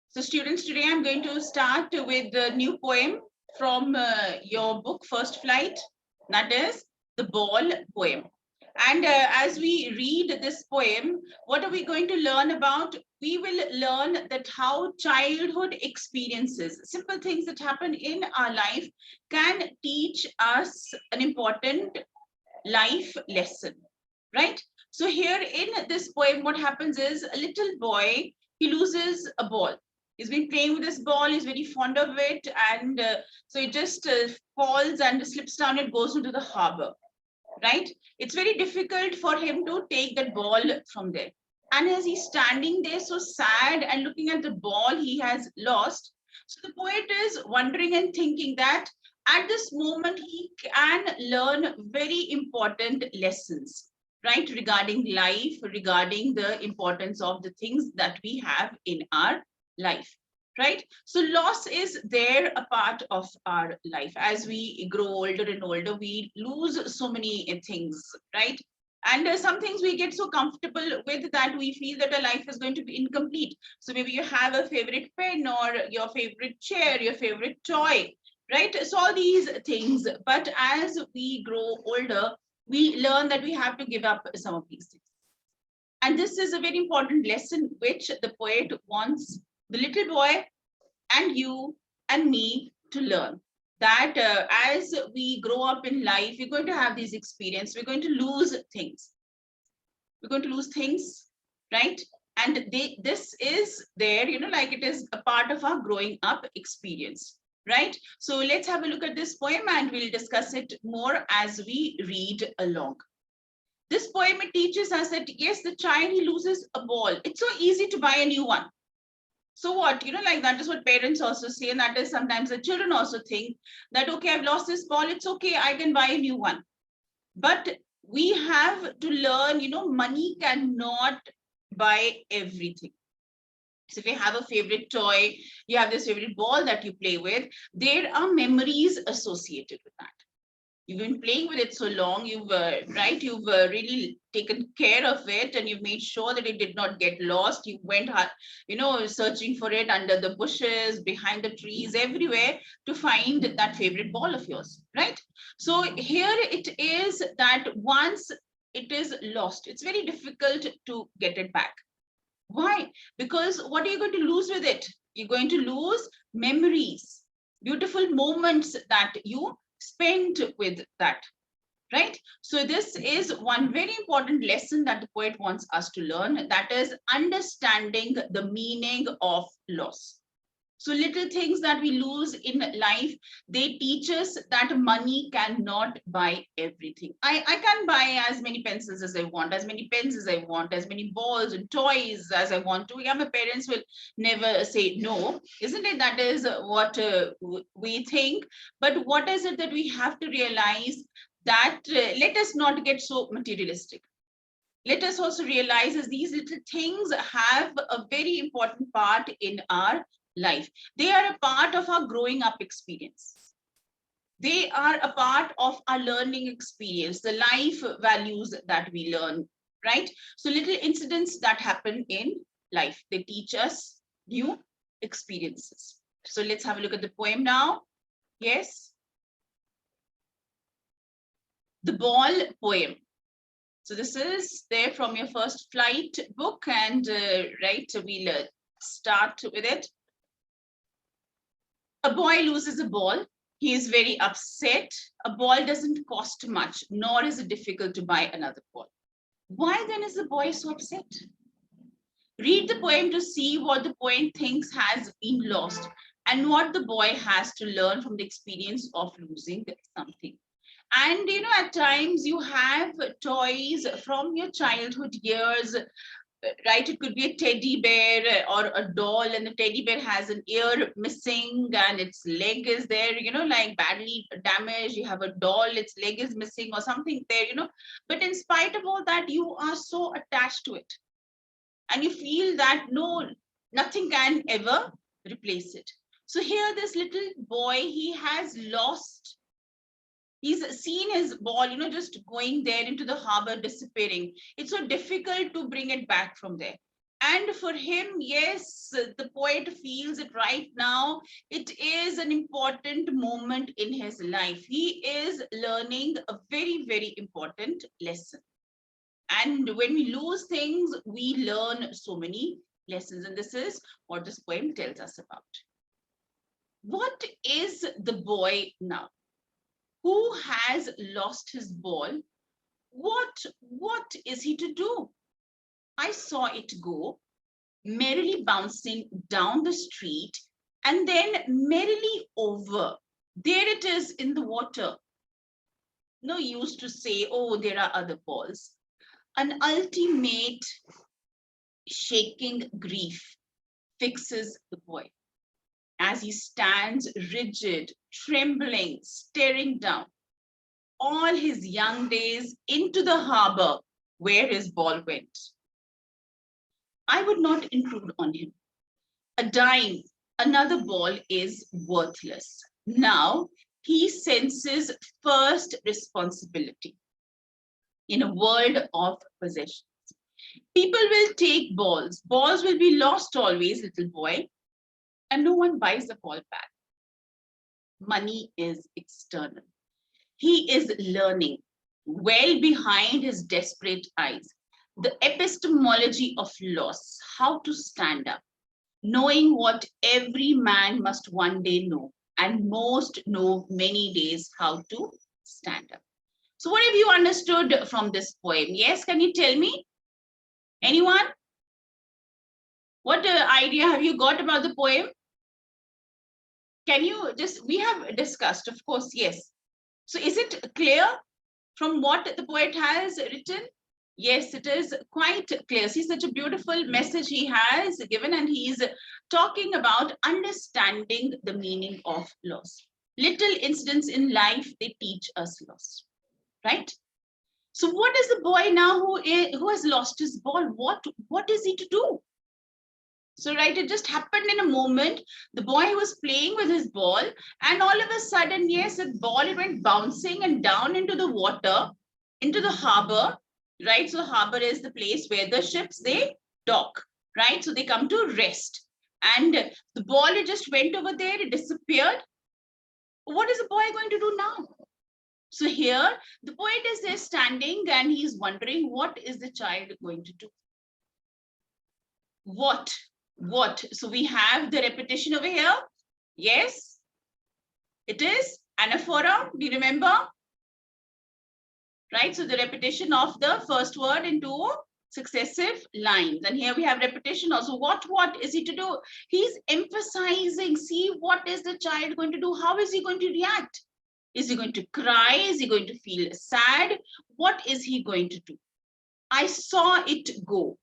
So students, today I'm going to start with the new poem from your book, First Flight, that is the Ball poem. And as we read this poem, what are we going to learn about? We will learn that how childhood experiences, simple things that happen in our life, can teach us an important life lesson, right? So here in this poem, what happens is a little boy, he loses a ball. He's been playing with this ball, he's very fond of it, and so it just falls and slips down, it goes into the harbor, right? It's very difficult for him to take that ball from there. And as he's standing there so sad and looking at the ball he has lost, so the poet is wondering and thinking that at this moment he can learn very important lessons, right? Regarding life, regarding the importance of the things that we have in our life, right? So loss is there a part of our life. As we grow older and older, we lose so many things, right? And some things we get so comfortable with that we feel that our life is going to be incomplete. So maybe you have a favorite pen or your favorite chair, your favorite toy, right? So all these things. But as we grow older, we learn that we have to give up some of these things. And this is a very important lesson which the poet wants the little boy and you and me to learn, that as we grow up in life, we're going to have these experiences, we're going to lose things. We're going to lose things, right? And this is there, like it is a part of our growing up experience, right? So let's have a look at this poem and we'll discuss it more as we read along. This poem, it teaches us that yes, the child, he loses a ball. It's so easy to buy a new one. So what, like that is what parents also say, and that is sometimes the children also think that, okay, I've lost this ball, it's okay, I can buy a new one. But we have to learn, money cannot buy everything. So if you have a favorite toy, you have this favorite ball that you play with, there are memories associated with that. You've been playing with it so long, you've really taken care of it, and you've made sure that it did not get lost. You went searching for it under the bushes, behind the trees, everywhere to find that favorite ball of yours, right? So here it is that once it is lost, it's very difficult to get it back. Why? Because what are you going to lose with it? You're going to lose memories, beautiful moments that you spent with that, right? So this is one very important lesson that the poet wants us to learn, that is understanding the meaning of loss. So little things that we lose in life, they teach us that money cannot buy everything. I can buy as many pencils as I want, as many pens as I want, as many balls and toys as I want to. Yeah, my parents will never say no, isn't it? That is what we think. But what is it that we have to realize, that let us not get so materialistic. Let us also realize that these little things have a very important part in our life. They are a part of our growing up experience. They are a part of our learning experience, the life values that we learn, right? So little incidents that happen in life, they teach us new experiences. So let's have a look at the poem now. Yes. The Ball poem. So this is there from your First Flight book, and right, we'll start with it. A boy loses a ball. He is very upset. A ball doesn't cost much, nor is it difficult to buy another ball. Why then is the boy so upset? Read the poem to see what the poet thinks has been lost and what the boy has to learn from the experience of losing something. And at times you have toys from your childhood years, right? It could be a teddy bear or a doll, and the teddy bear has an ear missing and its leg is there, like badly damaged. You have a doll, its leg is missing or something there, but in spite of all that, you are so attached to it, and you feel that no, nothing can ever replace it. So here this little boy, he has lost, he's seen his ball, just going there into the harbor, disappearing. It's so difficult to bring it back from there. And for him, yes, the poet feels it right now. It is an important moment in his life. He is learning a very, very important lesson. And when we lose things, we learn so many lessons. And this is what this poem tells us about. What is the boy now who has lost his ball? What is he to do? I saw it go, merrily bouncing down the street, and then merrily over. There it is in the water. No use to say, oh, there are other balls. An ultimate shaking grief fixes the boy as he stands rigid, trembling, staring down all his young days into the harbor where his ball went. I would not intrude on him. A dime, another ball is worthless. Now he senses first responsibility in a world of possessions. People will take balls. Balls will be lost always, little boy, and no one buys the ball back. Money is external. He is learning well behind his desperate eyes the epistemology of loss, how to stand up, knowing what every man must one day know, and most know many days how to stand up. So, what have you understood from this poem? Yes, can you tell me? Anyone? What idea have you got about the poem? Can you just, we have discussed, of course, yes. So, is it clear from what the poet has written? Yes, it is quite clear. See, such a beautiful message he has given, and he's talking about understanding the meaning of loss. Little incidents in life, they teach us loss, right? So what is the boy now who has lost his ball? What is he to do? So, right, it just happened in a moment. The boy was playing with his ball, and all of a sudden, yes, the ball, it went bouncing and down into the water, into the harbor, right? So, harbor is the place where the ships, they dock, right? So, they come to rest. And the ball, it just went over there, it disappeared. What is the boy going to do now? So, here, the poet is there standing and he's wondering, what is the child going to do? What? So we have the repetition over here. Yes, it is anaphora. Do you remember? Right, so the repetition of the first word into successive lines, and here we have repetition also. What is he to do? He's emphasizing. See, what is the child going to do? How is he going to react? Is he going to cry? Is he going to feel sad? What is he going to do? I saw it go.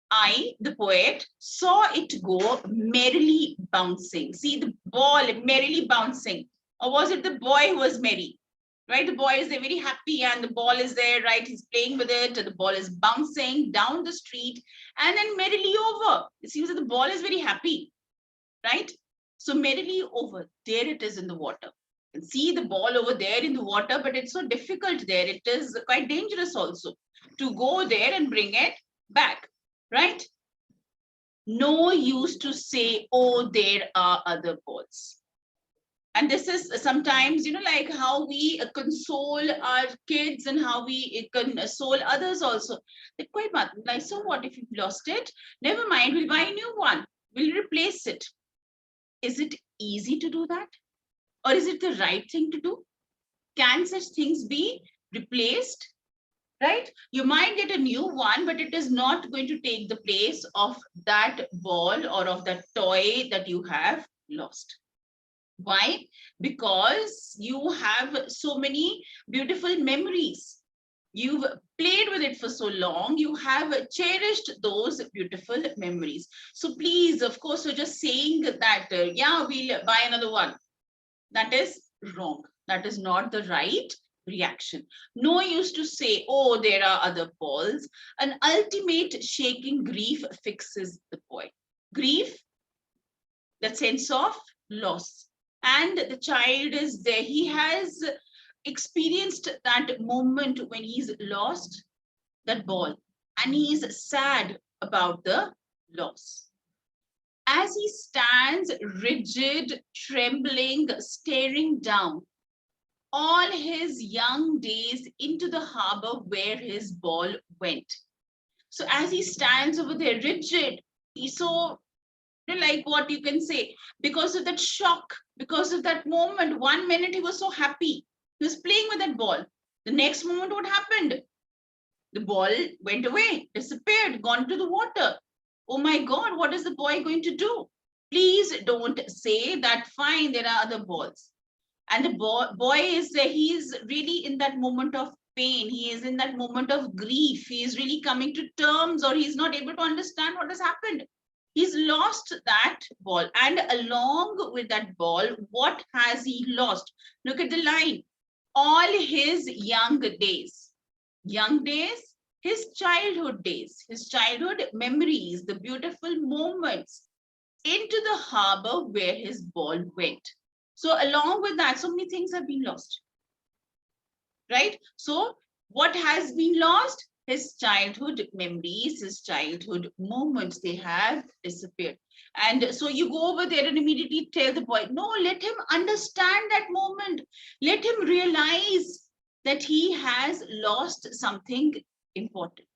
I, the poet, saw it go merrily bouncing. See the ball merrily bouncing. Or was it the boy who was merry? Right? The boy is there very happy and the ball is there, right? He's playing with it. The ball is bouncing down the street and then merrily over. It seems that the ball is very happy, right? So merrily over. There it is in the water. You can see the ball over there in the water, but it's so difficult there. It is quite dangerous also to go there and bring it back. Right? No use to say, oh, there are other balls. And this is sometimes, like how we console our kids and how we console others also. Like, so what if you've lost it? Never mind, we'll buy a new one. We'll replace it. Is it easy to do that? Or is it the right thing to do? Can such things be replaced? Right? You might get a new one, but it is not going to take the place of that ball or of that toy that you have lost. Why? Because you have so many beautiful memories. You've played with it for so long. You have cherished those beautiful memories. So please, of course, you're just saying that, yeah, we'll buy another one. That is wrong. That is not the right reaction. No use to say, oh, there are other balls. An ultimate shaking grief fixes the boy. Grief, that sense of loss. And the child is there. He has experienced that moment when he's lost that ball. And he's sad about the loss. As he stands rigid, trembling, staring down all his young days into the harbor where his ball went. So as he stands over there rigid, he's so, like, what you can say, because of that shock, because of that moment. 1 minute he was so happy, he was playing with that ball. The next moment, what happened? The ball went away, disappeared, gone to the water. Oh my God, what is the boy going to do? Please don't say that, fine, there are other balls. And the boy is, he's really in that moment of pain. He is in that moment of grief. He is really coming to terms, or he's not able to understand what has happened. He's lost that ball. And along with that ball, what has he lost? Look at the line. All his young days. Young days, his childhood memories, the beautiful moments into the harbor where his ball went. So along with that, so many things have been lost, right? So what has been lost? His childhood memories, his childhood moments, they have disappeared. And so you go over there and immediately tell the boy, no, let him understand that moment. Let him realize that he has lost something important.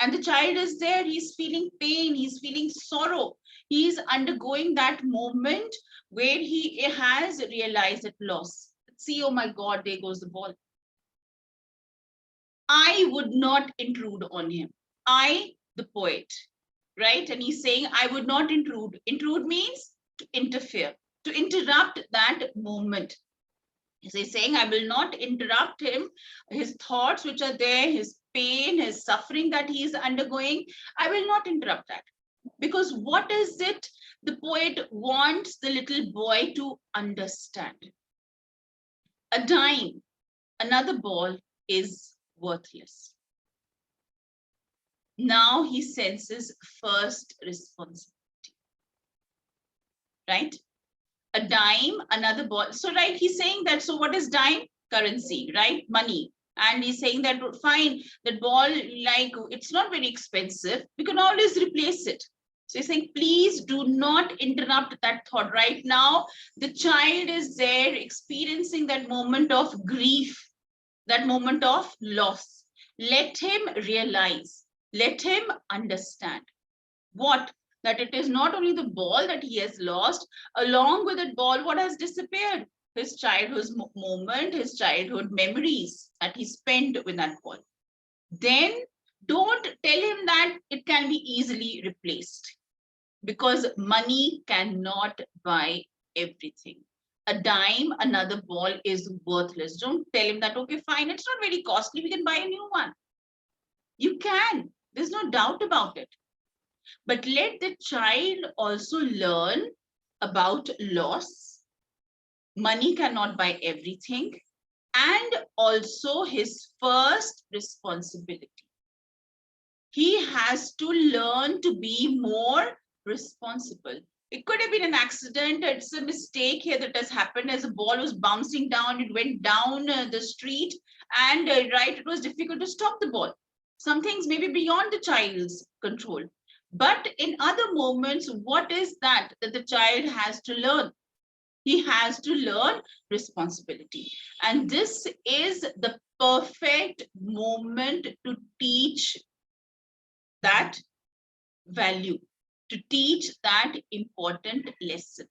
And the child is there, he's feeling pain, he's feeling sorrow, he's undergoing that moment where he has realized that loss. See, oh my God, there goes the ball. I would not intrude on him. I, the poet, right? And he's saying, I would not intrude. Intrude means to interfere, to interrupt that moment. He's saying, I will not interrupt him, his thoughts which are there, his pain, his suffering that he is undergoing. I will not interrupt that. Because what is it the poet wants the little boy to understand? A dime, another ball is worthless. Now he senses first responsibility, right? A dime, another ball. So, right, he's saying that, so what is dime? Currency, right? Money. And he's saying that, fine, that ball, like, it's not very expensive. We can always replace it. So he's saying, please do not interrupt that thought. Right now, the child is there experiencing that moment of grief, that moment of loss. Let him realize, let him understand. What? That it is not only the ball that he has lost, along with that ball, what has disappeared? His childhood moment, his childhood memories that he spent with that ball. Then don't tell him that it can be easily replaced, because money cannot buy everything. A dime, another ball is worthless. Don't tell him that, okay, fine, it's not very costly, we can buy a new one. You can, there's no doubt about it. But let the child also learn about loss. Money cannot buy everything. And also his first responsibility. He has to learn to be more responsible. It could have been an accident. It's a mistake here that has happened. As a ball was bouncing down, it went down the street, and right, it was difficult to stop the ball. Some things may be beyond the child's control. But in other moments, what is that the child has to learn? He has to learn responsibility. And this is the perfect moment to teach that value, to teach that important lesson.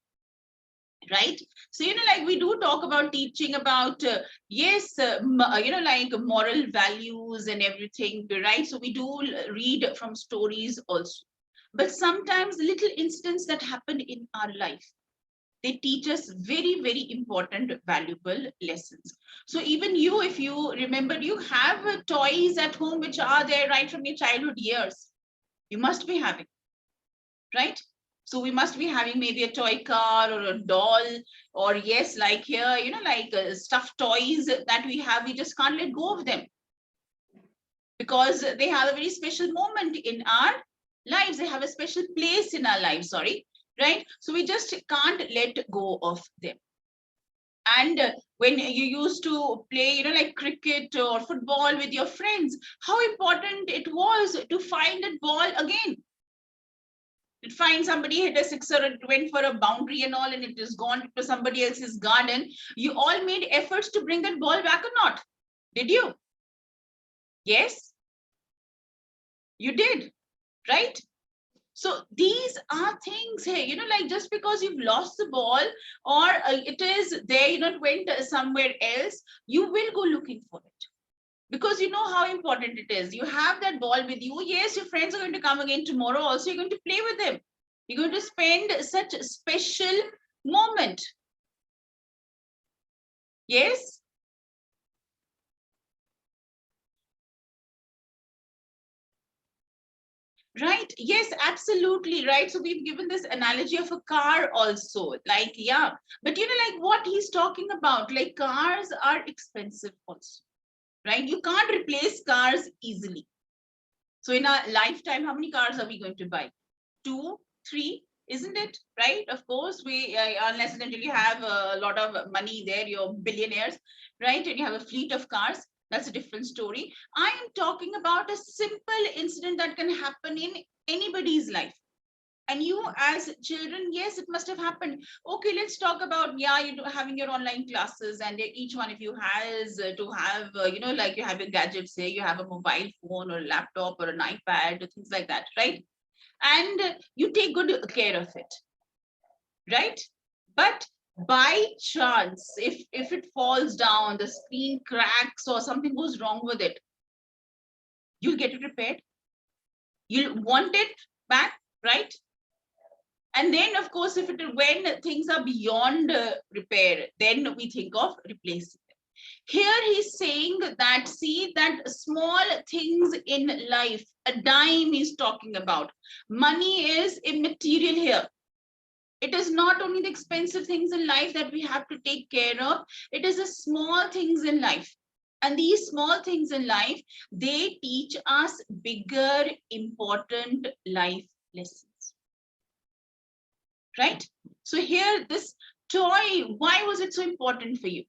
Right? So, like we do talk about teaching about, yes, like moral values and everything, right? So we do read from stories also. But sometimes little incidents that happened in our life, they teach us very, very important, valuable lessons. So even you, if you remember, you have toys at home which are there right from your childhood years. You must be having, right? So we must be having maybe a toy car or a doll, or yes, like here, like stuffed toys that we have, we just can't let go of them, because they have a very special moment in our lives. They have a special place in our lives, sorry, right? So we just can't let go of them. And when you used to play, like cricket or football with your friends, how important it was to find that ball again. It find somebody hit a sixer, it went for a boundary and all, and it is gone to somebody else's garden. You all made efforts to bring that ball back or not? Did you? Yes, you did, right? So these are things here, like just because you've lost the ball or it is there, it went somewhere else, you will go looking for it. Because you know how important it is. You have that ball with you. Yes, your friends are going to come again tomorrow. Also, you're going to play with them. You're going to spend such a special moment. Yes? Right. Yes, absolutely. Right. So we've given this analogy of a car also. Like, yeah. But like what he's talking about, like cars are expensive also. Right? You can't replace cars easily. So in our lifetime, how many cars are we going to buy? 2, 3, isn't it? Right? Of course, we unless and until you have a lot of money there, you're billionaires, right? And you have a fleet of cars. That's a different story. I am talking about a simple incident that can happen in anybody's life. And you as children, yes, it must have happened. Okay, let's talk about, yeah, you're having your online classes and each one of you has to have, like you have your gadgets here, you have a mobile phone or a laptop or an iPad or things like that, right? And you take good care of it, right? But by chance, if it falls down, the screen cracks or something goes wrong with it, you'll get it repaired. You'll want it back, right? And then, of course, when things are beyond repair, then we think of replacing them. Here he's saying that, see, that small things in life, a dime he's talking about. Money is immaterial here. It is not only the expensive things in life that we have to take care of. It is the small things in life. And these small things in life, they teach us bigger, important life lessons. Right? So here, this toy, why was it so important for you?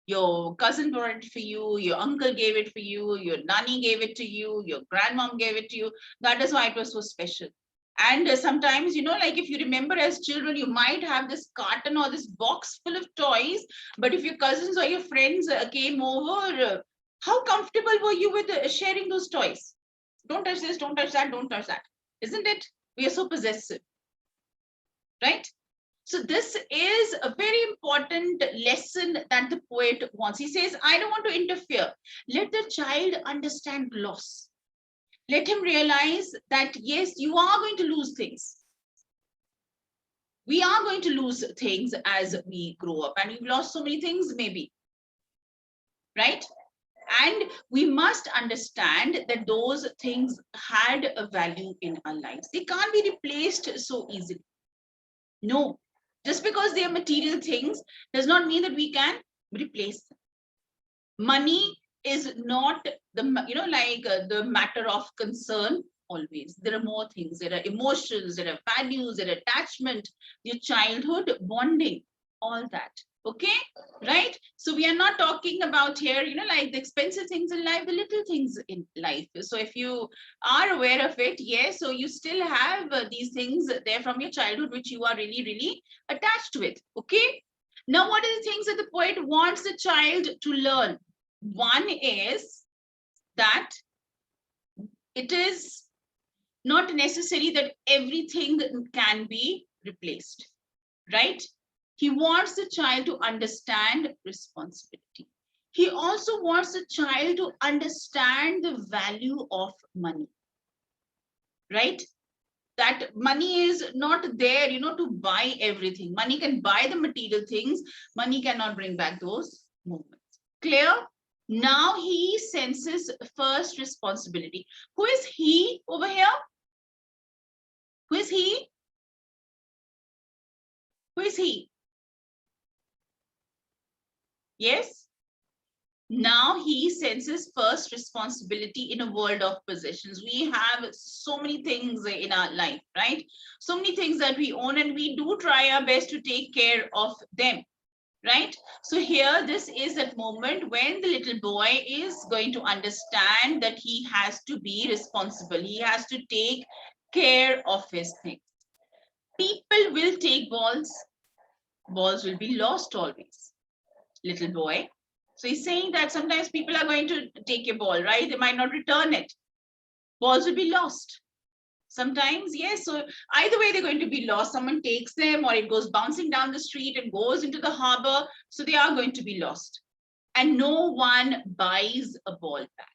Your cousin brought it for you, your uncle gave it for you, your nanny gave it to you, your grandmom gave it to you. That is why it was so special. And sometimes, like if you remember as children, you might have this carton or this box full of toys, but if your cousins or your friends came over, how comfortable were you with sharing those toys? Don't touch this, don't touch that, don't touch that. Isn't it? We are so possessive, right? So this is a very important lesson that the poet wants. He says, I don't want to interfere. Let the child understand loss. Let him realize that, yes, you are going to lose things. We are going to lose things as we grow up, and we've lost so many things maybe, right? And we must understand that those things had a value in our lives. They can't be replaced so easily. No, just because they are material things does not mean that we can replace them. Money is not the, the matter of concern always. There are more things. There are emotions, there are values, there are attachment, your childhood bonding, all that. Okay, right? So we are not talking about here, like the expensive things in life, the little things in life. So if you are aware of it, yes, so you still have these things there from your childhood, which you are really, really attached with. Okay. Now, what are the things that the poet wants the child to learn? One is that it is not necessary that everything can be replaced, right? He wants the child to understand responsibility. He also wants the child to understand the value of money, right? That money is not there, to buy everything. Money can buy the material things. Money cannot bring back those moments. Clear? Now he senses first responsibility. Who is he over here? Who is he? Who is he? Yes? Now he senses first responsibility in a world of possessions. We have so many things in our life, right? So many things that we own, and we do try our best to take care of them, right? So here, this is that moment when the little boy is going to understand that he has to be responsible. He has to take care of his things. People will take balls. Balls will be lost always. Little boy. So he's saying that sometimes people are going to take a ball, right? They might not return it. Balls will be lost. Sometimes, yes. So either way, they're going to be lost. Someone takes them, or it goes bouncing down the street and goes into the harbor. So they are going to be lost. And no one buys a ball back.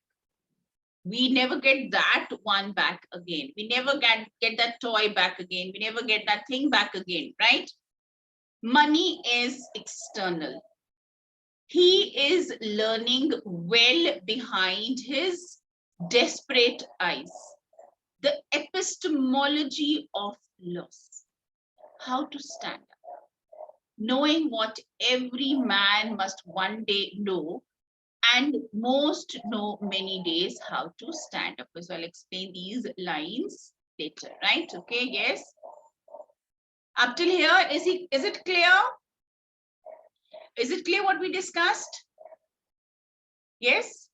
We never get that one back again. We never get that toy back again. We never get that thing back again, right? Money is external. He is learning well behind his desperate eyes. The epistemology of loss. How to stand up. Knowing what every man must one day know, and most know many days how to stand up. So I'll explain these lines later, right? Okay, yes. Up till here, is it clear? Is it clear what we discussed? Yes?